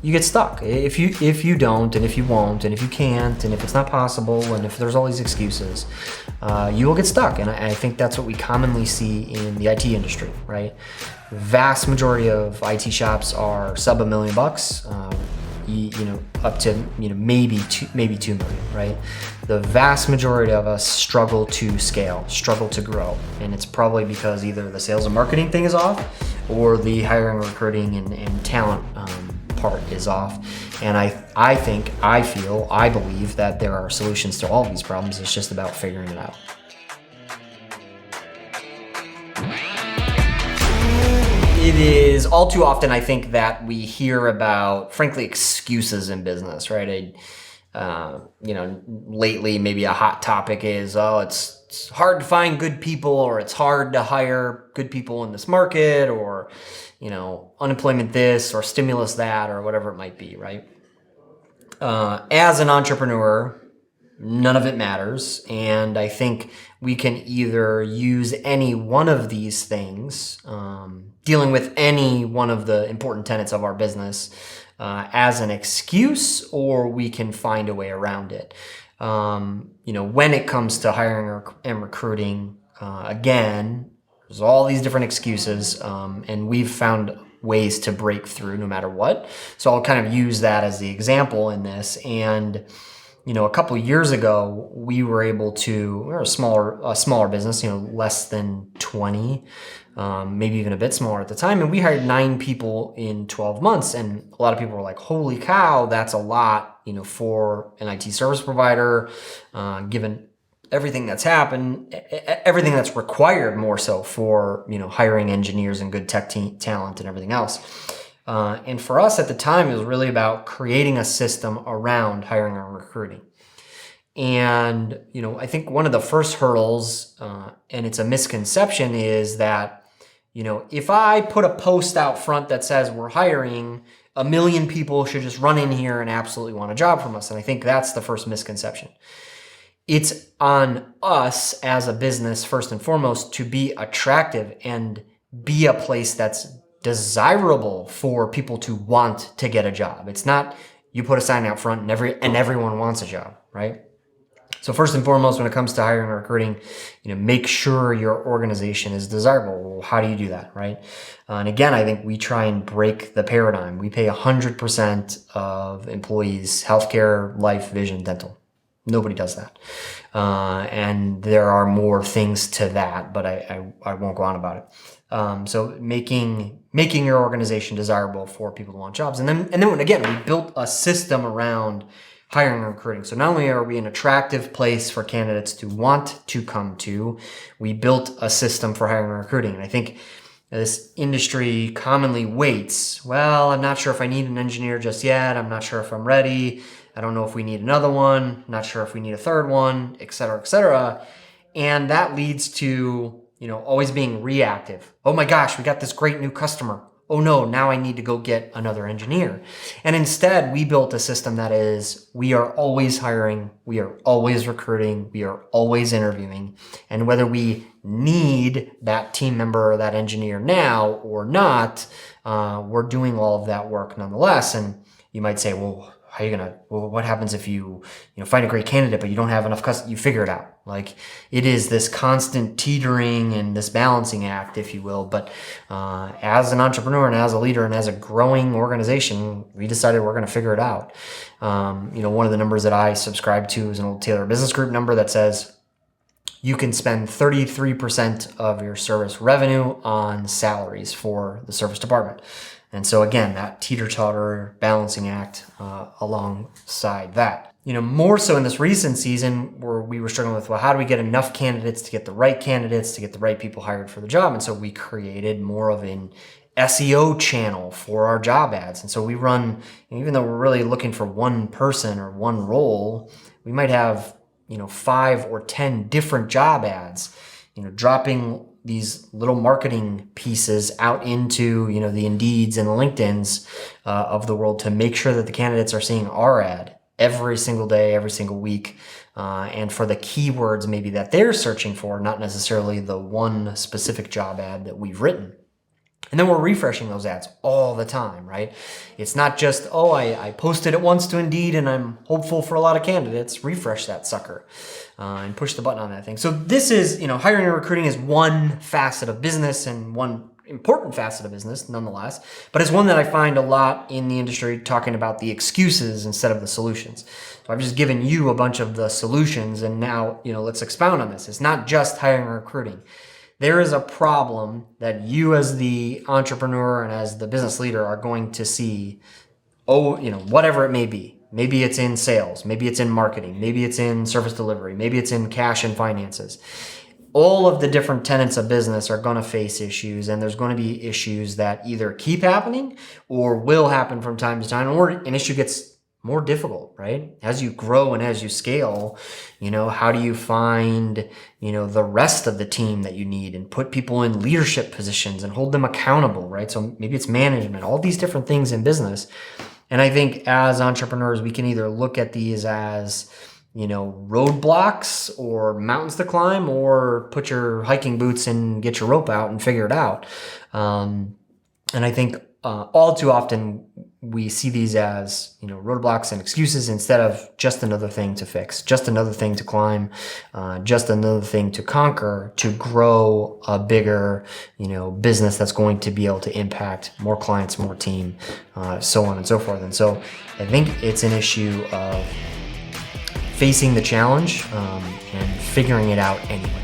you get stuck. If you don't, and if you won't, and if you can't, and if it's not possible, and if there's all these excuses, you will get stuck. And I think that's what we commonly see in the IT industry, right? Vast majority of IT shops are sub $1 million, up to maybe 2 million, right? The vast majority of us struggle to scale, struggle to grow, and it's probably because either the sales and marketing thing is off, or the hiring, recruiting, and talent part is off. And I believe that there are solutions to all of these problems. It's just about figuring it out. It is all too often, I think, that we hear about, frankly, excuses in business, right? Lately, maybe a hot topic is, it's hard to find good people, or it's hard to hire good people in this market, or, unemployment this, or stimulus that, or whatever it might be, right? As an entrepreneur, none of it matters. And I think we can either use any one of these things, dealing with any one of the important tenets of our business, as an excuse, or we can find a way around it. When it comes to hiring and recruiting, again, there's all these different excuses, and we've found ways to break through no matter what. So I'll kind of use that as the example in this. And a couple of years ago, we're a smaller business, less than 20, maybe even a bit smaller at the time. And we hired 9 people in 12 months. And a lot of people were like, holy cow, that's a lot, for an IT service provider, given everything that's happened, everything that's required more so for, hiring engineers and good tech talent and everything else. And for us at the time, it was really about creating a system around hiring and recruiting. And, I think one of the first hurdles, and it's a misconception, is that, if I put a post out front that says we're hiring, 1 million people should just run in here and absolutely want a job from us. And I think that's the first misconception. It's on us as a business, first and foremost, to be attractive and be a place that's desirable for people to want to get a job. It's not you put a sign out front and everyone wants a job, right? So first and foremost, when it comes to hiring and recruiting, make sure your organization is desirable. Well, how do you do that, right? And again, I think we try and break the paradigm. We pay 100% of employees healthcare, life, vision, dental. Nobody does that. And there are more things to that, but I won't go on about it. So making your organization desirable for people who want jobs. And then again, we built a system around hiring and recruiting. So not only are we an attractive place for candidates to want to come to, we built a system for hiring and recruiting. And I think this industry commonly waits. Well, I'm not sure if I need an engineer just yet. I'm not sure if I'm ready. I don't know if we need another one. Not sure if we need a third one, et cetera, et cetera. And that leads to, always being reactive. Oh my gosh, we got this great new customer. Oh no, now I need to go get another engineer. And instead, we built a system that is, we are always hiring, we are always recruiting, we are always interviewing. And whether we need that team member or that engineer now or not, we're doing all of that work nonetheless. And you might say, well, what happens if you find a great candidate, but you don't have enough you figure it out. Like, it is this constant teetering and this balancing act, if you will. But as an entrepreneur and as a leader and as a growing organization, we decided we're going to figure it out. One of the numbers that I subscribe to is an old Taylor Business Group number that says you can spend 33% of your service revenue on salaries for the service department. And so again, that teeter-totter balancing act alongside that. More so in this recent season where we were struggling with, well, how do we get enough candidates to get the right candidates, to get the right people hired for the job? And so we created more of an SEO channel for our job ads. And so we run, even though we're really looking for one person or one role, we might have, 5 or 10 different job ads, dropping these little marketing pieces out into, the Indeeds and the LinkedIn's of the world to make sure that the candidates are seeing our ad every single day, every single week, and for the keywords maybe that they're searching for, not necessarily the one specific job ad that we've written. And then we're refreshing those ads all the time, right? It's not just, oh, I posted it once to Indeed and I'm hopeful for a lot of candidates. Refresh that sucker and push the button on that thing. So this is, hiring and recruiting is one facet of business and one important facet of business nonetheless, but it's one that I find a lot in the industry talking about the excuses instead of the solutions. So I've just given you a bunch of the solutions, and now, let's expound on this. It's not just hiring and recruiting. There is a problem that you as the entrepreneur and as the business leader are going to see, whatever it may be. Maybe it's in sales, maybe it's in marketing, maybe it's in service delivery, maybe it's in cash and finances. All of the different tenets of business are going to face issues, and there's going to be issues that either keep happening or will happen from time to time, or an issue gets more difficult, right? As you grow and as you scale, how do you find, the rest of the team that you need and put people in leadership positions and hold them accountable, right? So maybe it's management, all these different things in business. And I think as entrepreneurs, we can either look at these as, roadblocks or mountains to climb, or put your hiking boots and get your rope out and figure it out. And I think all too often we see these as, roadblocks and excuses instead of just another thing to fix, just another thing to climb, just another thing to conquer, to grow a bigger, business that's going to be able to impact more clients, more team, so on and so forth. And so I think it's an issue of facing the challenge and figuring it out anyway.